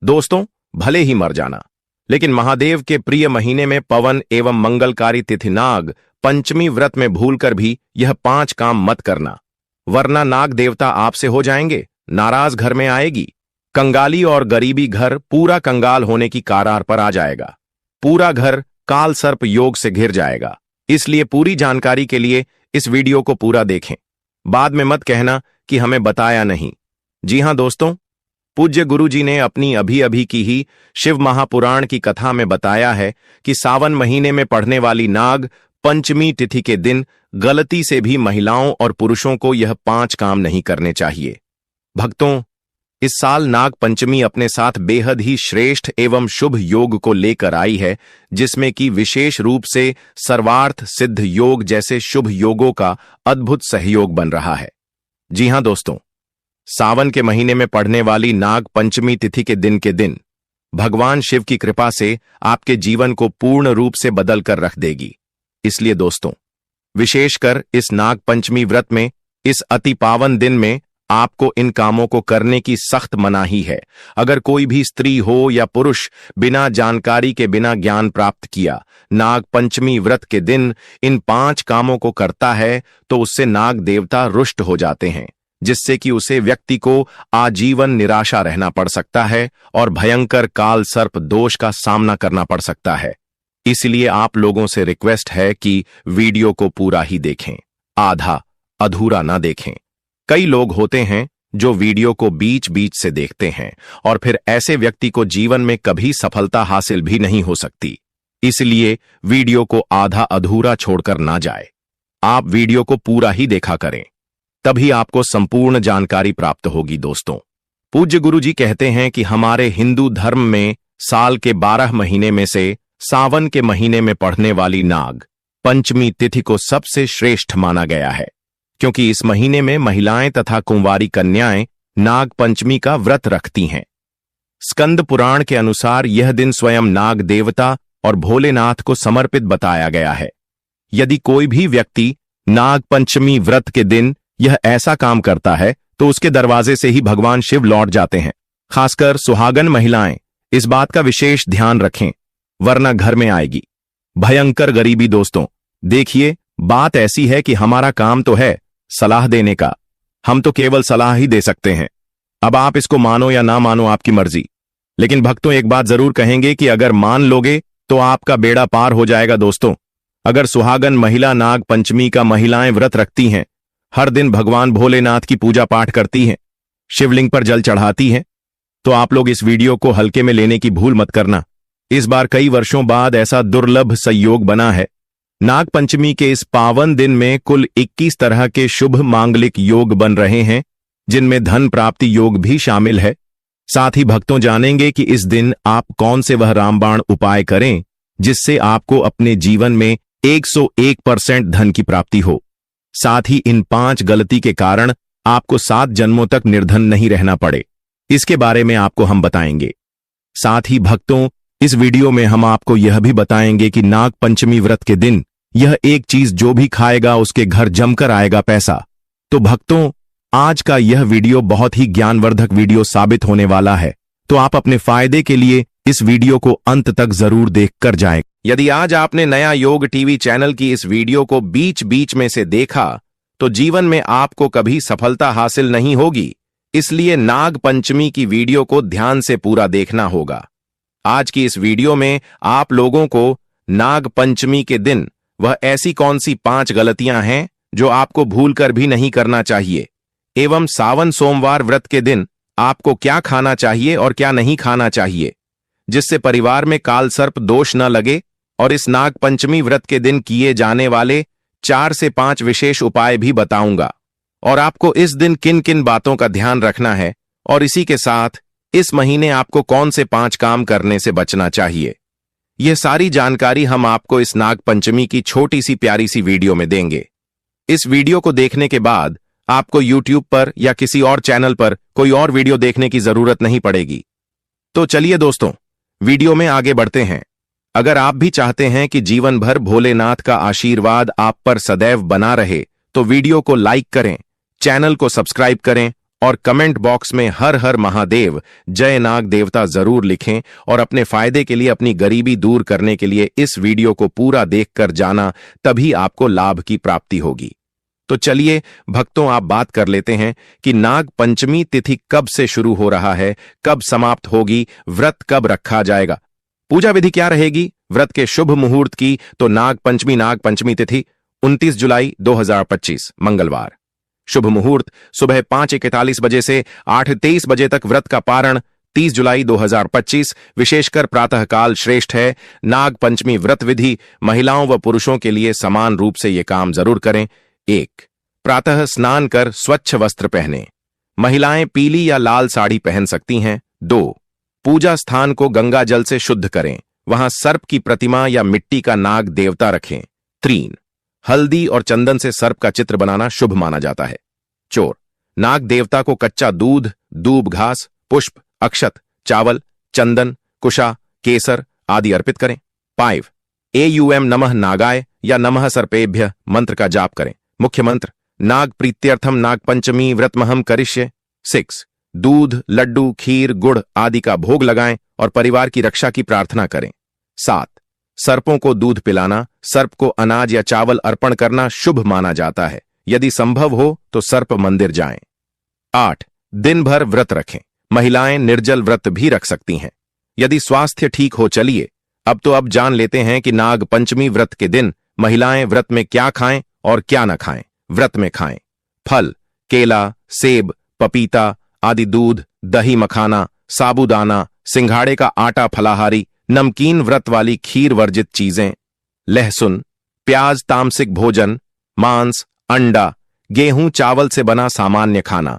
दोस्तों, भले ही मर जाना, लेकिन महादेव के प्रिय महीने में पवन एवं मंगलकारी तिथि नाग पंचमी व्रत में भूलकर भी यह 5 काम मत करना, वरना नाग देवता आपसे हो जाएंगे, नाराज घर में आएगी, कंगाली और गरीबी घर पूरा कंगाल होने की कगार पर आ जाएगा, पूरा घर काल सर्प योग से घिर जाएगा। इसलिए पूरी जानकारी के लिए इस वीडियो को पूरा देखें, बाद में मत कहना कि हमें बताया नहीं। जी हां दोस्तों, पूज्य गुरुजी ने अपनी अभी अभी की ही शिव महापुराण की कथा में बताया है कि सावन महीने में पड़ने वाली नाग पंचमी तिथि के दिन गलती से भी महिलाओं और पुरुषों को यह 5 काम नहीं करने चाहिए। भक्तों, इस साल नाग पंचमी अपने साथ बेहद ही श्रेष्ठ एवं शुभ योग को लेकर आई है, जिसमें कि विशेष रूप से सर्वार्थ सिद्ध योग जैसे शुभ योगों का अद्भुत सहयोग बन रहा है। जी हां दोस्तों, सावन के महीने में पड़ने वाली नाग पंचमी तिथि के दिन भगवान शिव की कृपा से आपके जीवन को पूर्ण रूप से बदल कर रख देगी। इसलिए दोस्तों, विशेषकर इस नाग पंचमी व्रत में, इस अति पावन दिन में आपको इन कामों को करने की सख्त मनाही है। अगर कोई भी स्त्री हो या पुरुष बिना जानकारी के, बिना ज्ञान प्राप्त किया नाग पंचमी व्रत के दिन इन 5 कामों को करता है तो उससे नाग देवता रुष्ट हो जाते हैं, जिससे कि उसे व्यक्ति को आजीवन निराशा रहना पड़ सकता है और भयंकर काल सर्प दोष का सामना करना पड़ सकता है। इसलिए आप लोगों से रिक्वेस्ट है कि वीडियो को पूरा ही देखें, आधा अधूरा ना देखें। कई लोग होते हैं जो वीडियो को बीच बीच से देखते हैं और फिर ऐसे व्यक्ति को जीवन में कभी सफलता हासिल भी नहीं हो सकती। इसलिए वीडियो को आधा अधूरा छोड़कर ना जाए, आप वीडियो को पूरा ही देखा करें, तभी आपको संपूर्ण जानकारी प्राप्त होगी। दोस्तों, पूज्य गुरुजी कहते हैं कि हमारे हिंदू धर्म में साल के 12 महीने में से सावन के महीने में पड़ने वाली नाग पंचमी तिथि को सबसे श्रेष्ठ माना गया है, क्योंकि इस महीने में महिलाएं तथा कुंवारी कन्याएं नाग पंचमी का व्रत रखती हैं। स्कंद पुराण के अनुसार यह दिन स्वयं नाग देवता और भोलेनाथ को समर्पित बताया गया है। यदि कोई भी व्यक्ति नाग पंचमी व्रत के दिन यह ऐसा काम करता है तो उसके दरवाजे से ही भगवान शिव लौट जाते हैं। खासकर सुहागन महिलाएं इस बात का विशेष ध्यान रखें, वरना घर में आएगी भयंकर गरीबी। दोस्तों देखिए, बात ऐसी है कि हमारा काम तो है सलाह देने का, हम तो केवल सलाह ही दे सकते हैं। अब आप इसको मानो या ना मानो, आपकी मर्जी। लेकिन भक्तों, एक बात जरूर कहेंगे कि अगर मान लोगे तो आपका बेड़ा पार हो जाएगा। दोस्तों, अगर सुहागन महिला नाग पंचमी का महिलाएं व्रत रखती हैं, हर दिन भगवान भोलेनाथ की पूजा पाठ करती हैं, शिवलिंग पर जल चढ़ाती हैं, तो आप लोग इस वीडियो को हल्के में लेने की भूल मत करना। इस बार कई वर्षों बाद ऐसा दुर्लभ संयोग बना है। नाग पंचमी के इस पावन दिन में कुल 21 तरह के शुभ मांगलिक योग बन रहे हैं, जिनमें धन प्राप्ति योग भी शामिल है। साथ ही भक्तों जानेंगे कि इस दिन आप कौन से वह रामबाण उपाय करें जिससे आपको अपने जीवन में 101% धन की प्राप्ति हो। साथ ही इन 5 गलती के कारण आपको 7 जन्मों तक निर्धन नहीं रहना पड़े, इसके बारे में आपको हम बताएंगे। साथ ही भक्तों, इस वीडियो में हम आपको यह भी बताएंगे कि नाग पंचमी व्रत के दिन यह एक चीज जो भी खाएगा उसके घर जमकर आएगा पैसा। तो भक्तों, आज का यह वीडियो बहुत ही ज्ञानवर्धक वीडियो साबित होने वाला है, तो आप अपने फायदे के लिए इस वीडियो को अंत तक जरूर देखकर जाएं। यदि आज आपने नया योग टीवी चैनल की इस वीडियो को बीच बीच में से देखा तो जीवन में आपको कभी सफलता हासिल नहीं होगी। इसलिए नाग पंचमी की वीडियो को ध्यान से पूरा देखना होगा। आज की इस वीडियो में आप लोगों को नाग पंचमी के दिन वह ऐसी कौन सी 5 गलतियां हैं जो आपको भूलकर भी नहीं करना चाहिए, एवं सावन सोमवार व्रत के दिन आपको क्या खाना चाहिए और क्या नहीं खाना चाहिए, जिससे परिवार में काल सर्प दोष न लगे, और इस नाग पंचमी व्रत के दिन किए जाने वाले 4 से 5 विशेष उपाय भी बताऊंगा, और आपको इस दिन किन किन बातों का ध्यान रखना है, और इसी के साथ इस महीने आपको कौन से 5 काम करने से बचना चाहिए। यह सारी जानकारी हम आपको इस नाग पंचमी की छोटी सी प्यारी सी वीडियो में देंगे। इस वीडियो को देखने के बाद आपको YouTube पर या किसी और चैनल पर कोई और वीडियो देखने की जरूरत नहीं पड़ेगी। तो चलिए दोस्तों, वीडियो में आगे बढ़ते हैं। अगर आप भी चाहते हैं कि जीवन भर भोलेनाथ का आशीर्वाद आप पर सदैव बना रहे, तो वीडियो को लाइक करें, चैनल को सब्सक्राइब करें और कमेंट बॉक्स में हर हर महादेव जय नाग देवता जरूर लिखें और अपने फायदे के लिए, अपनी गरीबी दूर करने के लिए इस वीडियो को पूरा देखकर जाना, तभी आपको लाभ की प्राप्ति होगी। तो चलिए भक्तों, आप बात कर लेते हैं कि नाग पंचमी तिथि कब से शुरू हो रहा है, कब समाप्त होगी, व्रत कब रखा जाएगा, पूजा विधि क्या रहेगी, व्रत के शुभ मुहूर्त की। तो नाग पंचमी तिथि 29 जुलाई 2025 मंगलवार। शुभ मुहूर्त सुबह 5:41 बजे से 8:23 बजे तक। व्रत का पारण 30 जुलाई 2025। विशेषकर प्रातःकाल श्रेष्ठ है। नाग पंचमी व्रत विधि महिलाओं व पुरुषों के लिए समान रूप से ये काम जरूर करें। 1. प्रातः स्नान कर स्वच्छ वस्त्र पहने। महिलाएं पीली या लाल साड़ी पहन सकती हैं। 2. पूजा स्थान को गंगा जल से शुद्ध करें, वहां सर्प की प्रतिमा या मिट्टी का नाग देवता रखें। 3. हल्दी और चंदन से सर्प का चित्र बनाना शुभ माना जाता है। 4. नाग देवता को कच्चा दूध, दूब घास, पुष्प, अक्षत, चावल, चंदन, कुशा, केसर आदि अर्पित करें। 5. एयूएम नमः नागाय या नमः सर्पेभ्य मंत्र का जाप करें। मुख्य मंत्र नाग प्रीत्यर्थम नाग पंचमी व्रतमहम करिष्ये। 6. दूध, लड्डू, खीर, गुड़ आदि का भोग लगाएं और परिवार की रक्षा की प्रार्थना करें। 7. सर्पों को दूध पिलाना, सर्प को अनाज या चावल अर्पण करना शुभ माना जाता है। यदि संभव हो तो सर्प मंदिर जाएं। 8. दिन भर व्रत रखें। महिलाएं निर्जल व्रत भी रख सकती हैं यदि स्वास्थ्य ठीक हो। चलिए अब जान लेते हैं कि नाग पंचमी व्रत के दिन महिलाएं व्रत में क्या खाएं और क्या न खाएं। व्रत में खाएं फल, केला, सेब, पपीता आदि, दूध, दही, मखाना, साबूदाना, सिंघाड़े का आटा, फलाहारी, नमकीन, व्रत वाली खीर, वर्जित चीजें, लहसुन, प्याज, तामसिक भोजन, मांस, अंडा, गेहूं, चावल से बना सामान्य खाना।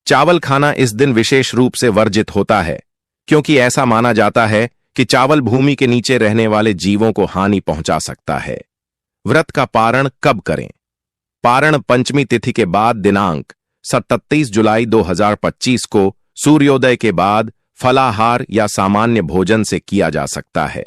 चावल खाना इस दिन विशेष रूप से वर्जित होता है क्योंकि ऐसा माना जाता है कि चावल भूमि के नीचे रहने वाले जीवों को हानि पहुंचा सकता है। व्रत का पारण कब करें? पारण पंचमी तिथि के बाद दिनांक 27 जुलाई 2025 को सूर्योदय के बाद फलाहार या सामान्य भोजन से किया जा सकता है।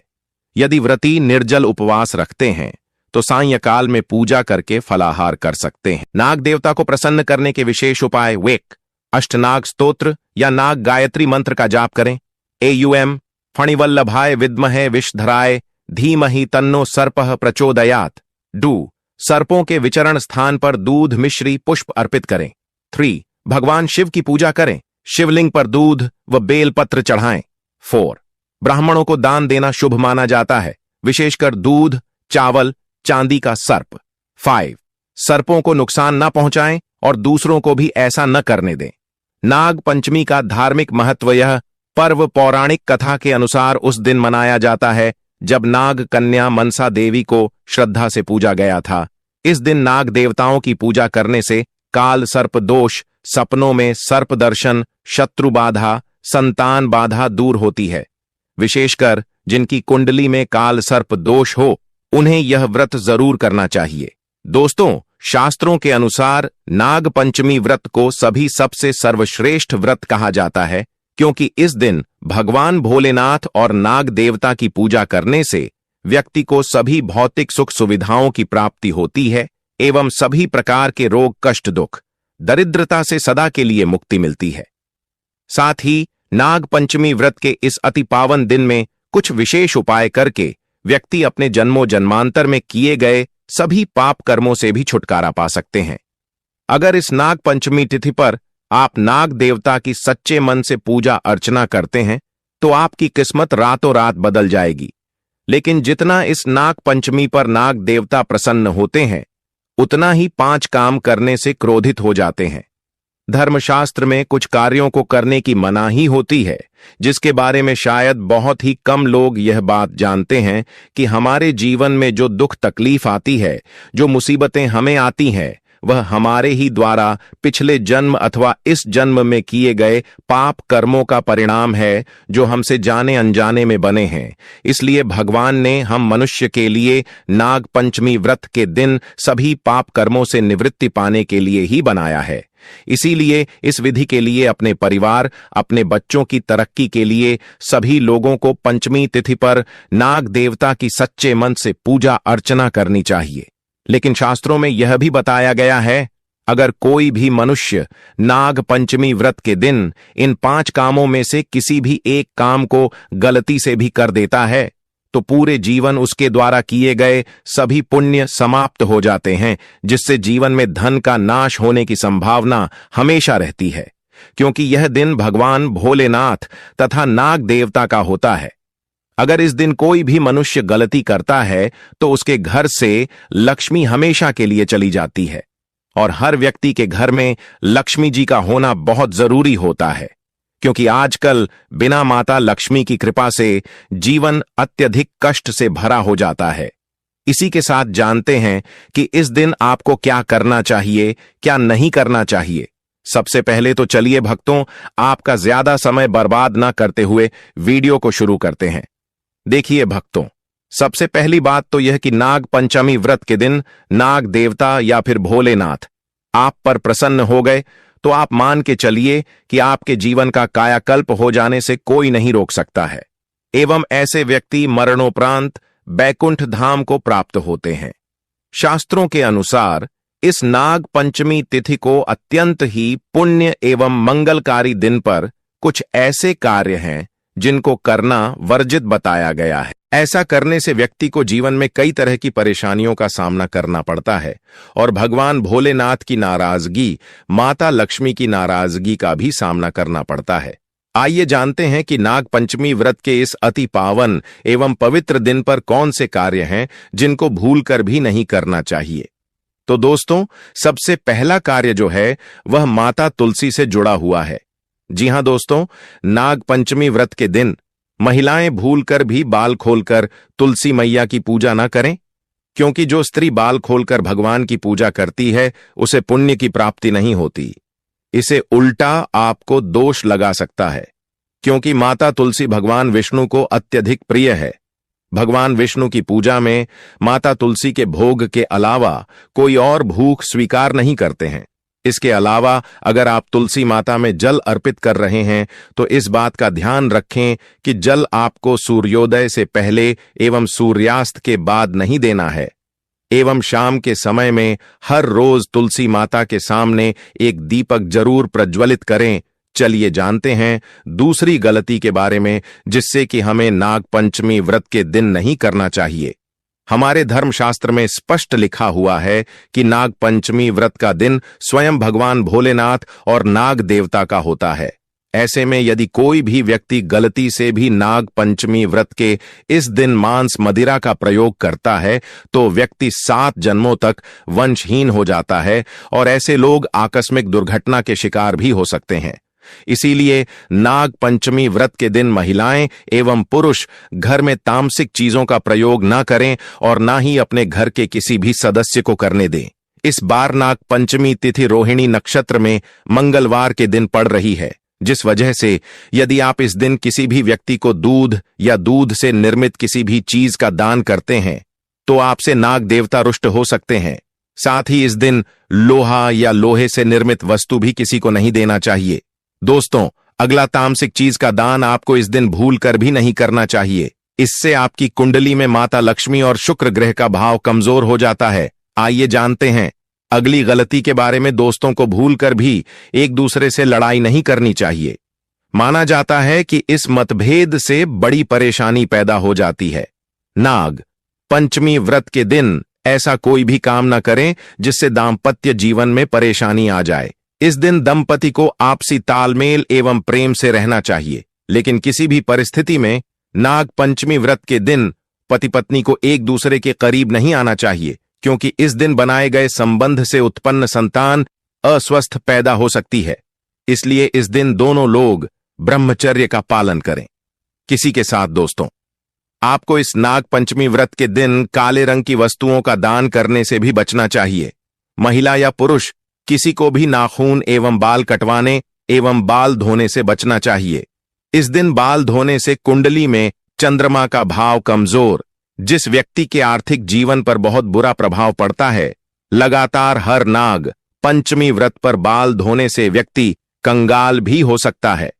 यदि व्रती निर्जल उपवास रखते हैं तो सायंकाल में पूजा करके फलाहार कर सकते हैं। नाग देवता को प्रसन्न करने के विशेष उपाय: वेक अष्टनाग स्तोत्र या नाग गायत्री मंत्र का जाप करें। एयूएम फणिवल्लभाय विद्महे विषधराय धीमहि तन्नो सर्पः प्रचोदयात्। डू सर्पों के विचरण स्थान पर दूध, मिश्री, पुष्प अर्पित करें। 3. भगवान शिव की पूजा करें। शिवलिंग पर दूध व बेलपत्र चढ़ाएं। 4. ब्राह्मणों को दान देना शुभ माना जाता है, विशेषकर दूध, चावल, चांदी का सर्प। 5. सर्पों को नुकसान न पहुंचाएं और दूसरों को भी ऐसा न करने दें। नाग पंचमी का धार्मिक महत्व: यह पर्व पौराणिक कथा के अनुसार उस दिन मनाया जाता है जब नाग कन्या मनसा देवी को श्रद्धा से पूजा गया था। इस दिन नाग देवताओं की पूजा करने से काल सर्प दोष, सपनों में सर्प दर्शन, शत्रु बाधा, संतान बाधा दूर होती है। विशेषकर जिनकी कुंडली में काल सर्प दोष हो उन्हें यह व्रत जरूर करना चाहिए। दोस्तों, शास्त्रों के अनुसार नाग पंचमी व्रत को सभी सबसे सर्वश्रेष्ठ व्रत कहा जाता है क्योंकि इस दिन भगवान भोलेनाथ और नाग देवता की पूजा करने से व्यक्ति को सभी भौतिक सुख सुविधाओं की प्राप्ति होती है एवं सभी प्रकार के रोग, कष्ट, दुख, दरिद्रता से सदा के लिए मुक्ति मिलती है। साथ ही नाग पंचमी व्रत के इस अति पावन दिन में कुछ विशेष उपाय करके व्यक्ति अपने जन्मों जन्मांतर में किए गए सभी पाप कर्मों से भी छुटकारा पा सकते हैं। अगर इस नाग पंचमी तिथि पर आप नाग देवता की सच्चे मन से पूजा अर्चना करते हैं तो आपकी किस्मत रातों रात बदल जाएगी। लेकिन जितना इस नाग पंचमी पर नाग देवता प्रसन्न होते हैं उतना ही 5 काम करने से क्रोधित हो जाते हैं। धर्मशास्त्र में कुछ कार्यों को करने की मनाही होती है जिसके बारे में शायद बहुत ही कम लोग यह बात जानते हैं कि हमारे जीवन में जो दुख तकलीफ आती है, जो मुसीबतें हमें आती हैं, वह हमारे ही द्वारा पिछले जन्म अथवा इस जन्म में किए गए पाप कर्मों का परिणाम है जो हमसे जाने अनजाने में बने हैं। इसलिए भगवान ने हम मनुष्य के लिए नाग पंचमी व्रत के दिन सभी पाप कर्मों से निवृत्ति पाने के लिए ही बनाया है। इसीलिए इस विधि के लिए अपने परिवार, अपने बच्चों की तरक्की के लिए सभी लोगों को पंचमी तिथि पर नाग देवता की सच्चे मन से पूजा अर्चना करनी चाहिए। लेकिन शास्त्रों में यह भी बताया गया है, अगर कोई भी मनुष्य नाग पंचमी व्रत के दिन इन 5 कामों में से किसी भी एक काम को गलती से भी कर देता है तो पूरे जीवन उसके द्वारा किए गए सभी पुण्य समाप्त हो जाते हैं, जिससे जीवन में धन का नाश होने की संभावना हमेशा रहती है, क्योंकि यह दिन भगवान भोलेनाथ तथा नाग देवता का होता है। अगर इस दिन कोई भी मनुष्य गलती करता है तो उसके घर से लक्ष्मी हमेशा के लिए चली जाती है, और हर व्यक्ति के घर में लक्ष्मी जी का होना बहुत जरूरी होता है, क्योंकि आजकल बिना माता लक्ष्मी की कृपा से जीवन अत्यधिक कष्ट से भरा हो जाता है। इसी के साथ जानते हैं कि इस दिन आपको क्या करना चाहिए, क्या नहीं करना चाहिए। सबसे पहले तो चलिए भक्तों, आपका ज्यादा समय बर्बाद ना करते हुए वीडियो को शुरू करते हैं। देखिए भक्तों, सबसे पहली बात तो यह कि नाग पंचमी व्रत के दिन नाग देवता या फिर भोलेनाथ आप पर प्रसन्न हो गए तो आप मान के चलिए कि आपके जीवन का कायाकल्प हो जाने से कोई नहीं रोक सकता है, एवं ऐसे व्यक्ति मरणोपरांत बैकुंठ धाम को प्राप्त होते हैं। शास्त्रों के अनुसार इस नाग पंचमी तिथि को अत्यंत ही पुण्य एवं मंगलकारी दिन पर कुछ ऐसे कार्य हैं जिनको करना वर्जित बताया गया है। ऐसा करने से व्यक्ति को जीवन में कई तरह की परेशानियों का सामना करना पड़ता है और भगवान भोलेनाथ की नाराजगी, माता लक्ष्मी की नाराजगी का भी सामना करना पड़ता है। आइए जानते हैं कि नाग पंचमी व्रत के इस अति पावन एवं पवित्र दिन पर कौन से कार्य हैं जिनको भूलकर भी नहीं करना चाहिए। तो दोस्तों, सबसे पहला कार्य जो है वह माता तुलसी से जुड़ा हुआ है। जी हां दोस्तों, नाग पंचमी व्रत के दिन महिलाएं भूलकर भी बाल खोलकर तुलसी मैया की पूजा न करें, क्योंकि जो स्त्री बाल खोलकर भगवान की पूजा करती है उसे पुण्य की प्राप्ति नहीं होती। इसे उल्टा आपको दोष लगा सकता है, क्योंकि माता तुलसी भगवान विष्णु को अत्यधिक प्रिय है। भगवान विष्णु की पूजा में माता तुलसी के भोग के अलावा कोई और भूख स्वीकार नहीं करते हैं। इसके अलावा अगर आप तुलसी माता में जल अर्पित कर रहे हैं तो इस बात का ध्यान रखें कि जल आपको सूर्योदय से पहले एवं सूर्यास्त के बाद नहीं देना है, एवं शाम के समय में हर रोज तुलसी माता के सामने एक दीपक जरूर प्रज्वलित करें। चलिए जानते हैं दूसरी गलती के बारे में, जिससे कि हमें नाग पंचमी व्रत के दिन नहीं करना चाहिए। हमारे धर्मशास्त्र में स्पष्ट लिखा हुआ है कि नाग पंचमी व्रत का दिन स्वयं भगवान भोलेनाथ और नाग देवता का होता है। ऐसे में यदि कोई भी व्यक्ति गलती से भी नाग पंचमी व्रत के इस दिन मांस मदिरा का प्रयोग करता है तो व्यक्ति 7 जन्मों तक वंशहीन हो जाता है और ऐसे लोग आकस्मिक दुर्घटना के शिकार भी हो सकते हैं। इसीलिए नाग पंचमी व्रत के दिन महिलाएं एवं पुरुष घर में तामसिक चीजों का प्रयोग न करें और न ही अपने घर के किसी भी सदस्य को करने दें। इस बार नाग पंचमी तिथि रोहिणी नक्षत्र में मंगलवार के दिन पड़ रही है, जिस वजह से यदि आप इस दिन किसी भी व्यक्ति को दूध या दूध से निर्मित किसी भी चीज का दान करते हैं तो आपसे नाग देवता रुष्ट हो सकते हैं। साथ ही इस दिन लोहा या लोहे से निर्मित वस्तु भी किसी को नहीं देना चाहिए। दोस्तों, अगला तामसिक चीज का दान आपको इस दिन भूल कर भी नहीं करना चाहिए। इससे आपकी कुंडली में माता लक्ष्मी और शुक्र ग्रह का भाव कमजोर हो जाता है। आइए जानते हैं अगली गलती के बारे में। दोस्तों को भूलकर भी एक दूसरे से लड़ाई नहीं करनी चाहिए। माना जाता है कि इस मतभेद से बड़ी परेशानी पैदा हो जाती है। नाग पंचमी व्रत के दिन ऐसा कोई भी काम न करें जिससे दाम्पत्य जीवन में परेशानी आ जाए। इस दिन दंपति को आपसी तालमेल एवं प्रेम से रहना चाहिए, लेकिन किसी भी परिस्थिति में नाग पंचमी व्रत के दिन पति पत्नी को एक दूसरे के करीब नहीं आना चाहिए, क्योंकि इस दिन बनाए गए संबंध से उत्पन्न संतान अस्वस्थ पैदा हो सकती है। इसलिए इस दिन दोनों लोग ब्रह्मचर्य का पालन करें। किसी के साथ दोस्तों, आपको इस नाग पंचमी व्रत के दिन काले रंग की वस्तुओं का दान करने से भी बचना चाहिए। महिला या पुरुष किसी को भी नाखून एवं बाल कटवाने एवं बाल धोने से बचना चाहिए। इस दिन बाल धोने से कुंडली में चंद्रमा का भाव कमजोर, जिस व्यक्ति के आर्थिक जीवन पर बहुत बुरा प्रभाव पड़ता है। लगातार हर नाग पंचमी व्रत पर बाल धोने से व्यक्ति कंगाल भी हो सकता है।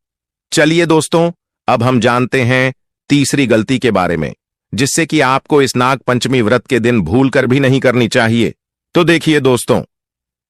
चलिए दोस्तों, अब हम जानते हैं तीसरी गलती के बारे में, जिससे कि आपको इस नाग पंचमी व्रत के दिन भूलकर भी नहीं करनी चाहिए। तो देखिए दोस्तों,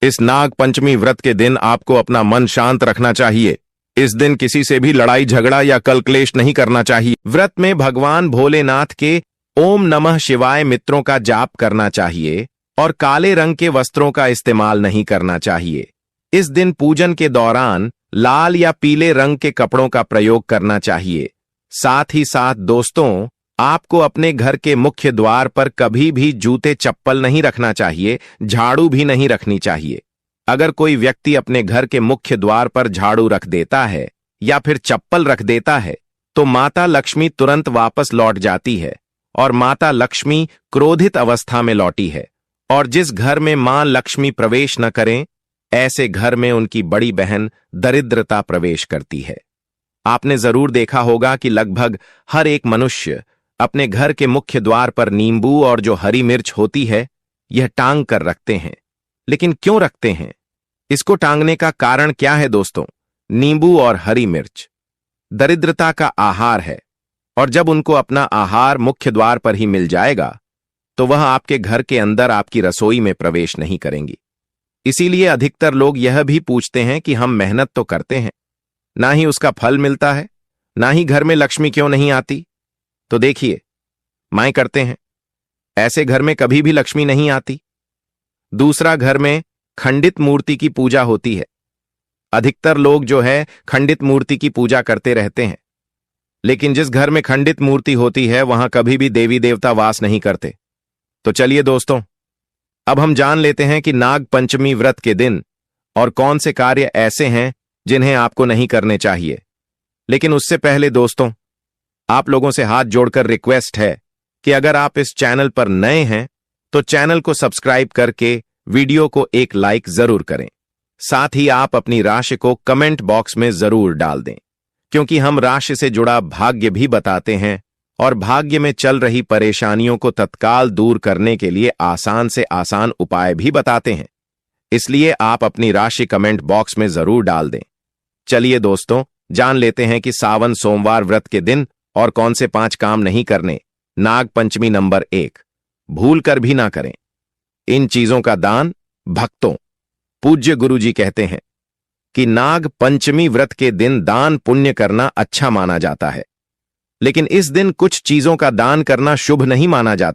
इस नाग पंचमी व्रत के दिन आपको अपना मन शांत रखना चाहिए। इस दिन किसी से भी लड़ाई झगड़ा या कल क्लेश नहीं करना चाहिए। व्रत में भगवान भोलेनाथ के ओम नमः शिवाय मंत्रों का जाप करना चाहिए और काले रंग के वस्त्रों का इस्तेमाल नहीं करना चाहिए। इस दिन पूजन के दौरान लाल या पीले रंग के कपड़ों का प्रयोग करना चाहिए। साथ ही साथ दोस्तों, आपको अपने घर के मुख्य द्वार पर कभी भी जूते चप्पल नहीं रखना चाहिए, झाड़ू भी नहीं रखनी चाहिए। अगर कोई व्यक्ति अपने घर के मुख्य द्वार पर झाड़ू रख देता है या फिर चप्पल रख देता है तो माता लक्ष्मी तुरंत वापस लौट जाती है और माता लक्ष्मी क्रोधित अवस्था में लौटी है। और जिस घर में मां लक्ष्मी प्रवेश न करें, ऐसे घर में उनकी बड़ी बहन दरिद्रता प्रवेश करती है। आपने जरूर देखा होगा कि लगभग हर एक मनुष्य अपने घर के मुख्य द्वार पर नींबू और जो हरी मिर्च होती है यह टांग कर रखते हैं। लेकिन क्यों रखते हैं? इसको टांगने का कारण क्या है दोस्तों? नींबू और हरी मिर्च दरिद्रता का आहार है और जब उनको अपना आहार मुख्य द्वार पर ही मिल जाएगा तो वह आपके घर के अंदर आपकी रसोई में प्रवेश नहीं करेंगी। इसीलिए अधिकतर लोग यह भी पूछते हैं कि हम मेहनत तो करते हैं, ना ही उसका फल मिलता है, ना ही घर में लक्ष्मी क्यों नहीं आती? तो देखिए, माएं करते हैं, ऐसे घर में कभी भी लक्ष्मी नहीं आती। दूसरा, घर में खंडित मूर्ति की पूजा होती है। अधिकतर लोग जो है खंडित मूर्ति की पूजा करते रहते हैं, लेकिन जिस घर में खंडित मूर्ति होती है वहां कभी भी देवी देवता वास नहीं करते। तो चलिए दोस्तों, अब हम जान लेते हैं कि नाग पंचमी व्रत के दिन और कौन से कार्य ऐसे हैं जिन्हें आपको नहीं करने चाहिए। लेकिन उससे पहले दोस्तों, आप लोगों से हाथ जोड़कर रिक्वेस्ट है कि अगर आप इस चैनल पर नए हैं तो चैनल को सब्सक्राइब करके वीडियो को एक लाइक जरूर करें। साथ ही आप अपनी राशि को कमेंट बॉक्स में जरूर डाल दें, क्योंकि हम राशि से जुड़ा भाग्य भी बताते हैं और भाग्य में चल रही परेशानियों को तत्काल दूर करने के लिए आसान से आसान उपाय भी बताते हैं। इसलिए आप अपनी राशि कमेंट बॉक्स में जरूर डाल दें। चलिए दोस्तों, जान लेते हैं कि सावन सोमवार व्रत के दिन और कौन से 5 काम नहीं करने। नाग पंचमी नंबर 1, भूल कर भी ना करें। इन चीजों का दान भक्तों। पूज्य गुरुजी कहते हैं कि नाग पंचमी व्रत के दिन दान पुण्य करना अच्छा माना जाता है, लेकिन इस दिन कुछ चीजों का दान करना शुभ नहीं माना जाता।